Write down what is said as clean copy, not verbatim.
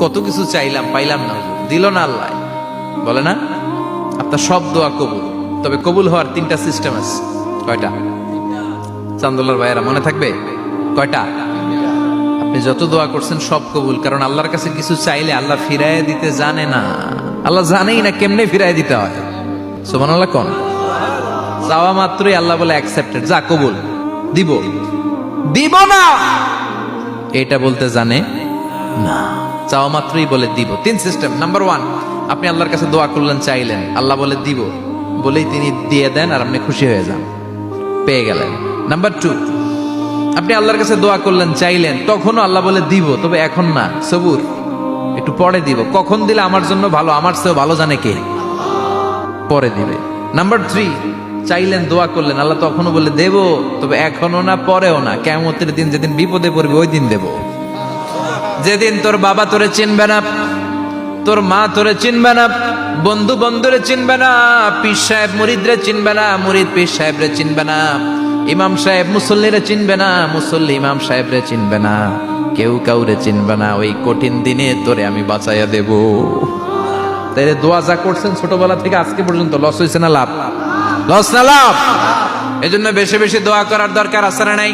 কত কিছু চাইলাম, পাইলাম না, দিল না আল্লাহ। বলে না আপনার সব দোয়া কবুল, তবে কবুল হওয়ার 3টা সিস্টেম আছে। কয়টা? চান্দুল্লার ভাইয়েরা মনে থাকবে কয়টা? আপনি যত দোয়া করছেন সব কবুল, কারণ আল্লাহর কাছে কিছু চাইলে আল্লাহ ফিরাইয়া দিতে জানে না। আল্লাহ জানেই না কেমনে ফিরাইয়া দিতে হয়। সুবহানাল্লাহ কোন? চাওয়া মাত্রই আল্লাহ বলে অ্যাকসেপ্টেড, যা কবুল, দিব দিব না এটা বলতে জানে না, চাওয়া মাত্রই বলে দিব। 3 সিস্টেম। নাম্বার 1, আপনি আল্লাহর কাছে দোয়া করলেন, চাইলেন, আল্লাহ বলে দিব, বলেই তিনি দিয়ে দেন আর আপনি খুশি হয়ে যান, পেয়ে গেলেন। নাম্বার 2, আপনি আল্লাহর কাছে দোয়া করলেন, চাইলেন, তখনও আল্লাহ বলে দিব, তবে এখন না, সবুর, একটু পরে দিব। কখন দিলে আমার জন্য ভালো, আমার চেয়েও ভালো জানে কে, পরে দিবে। নাম্বার 3, চাইলেন, দোয়া করলেন, আল্লাহ তখনও বলে দেব, তবে এখনো না, পরেও না, কিয়ামতের দিন যেদিন বিপদে পড়বে ওই দিন দেব। যেদিন তোর বাবা তোরে চিনবে না, তোর মা তোরে চিনবে না, বন্ধু বন্ধুরে চিনবে না, পীর সাহেব মুরিদরে চিনবে না, মুরিদ পীর সাহেবরে চিনবে না, ইমাম সাহেব মুসল্লিরে চিনবে না, মুসল্লি ইমাম সাহেবরে চিনবে না, কেউ কাউরে চিনবে না। ওই কঠিন দিনে তোরে আমি বাঁচাইয়া দেব। তাইলে দোয়া যা করছেন ছোটবেলা থেকে আজকে পর্যন্ত, লস হয়েছে না লাভ? লস না লাভ? এজন্য বেশি বেশি দোয়া করার দরকার আছে না নাই?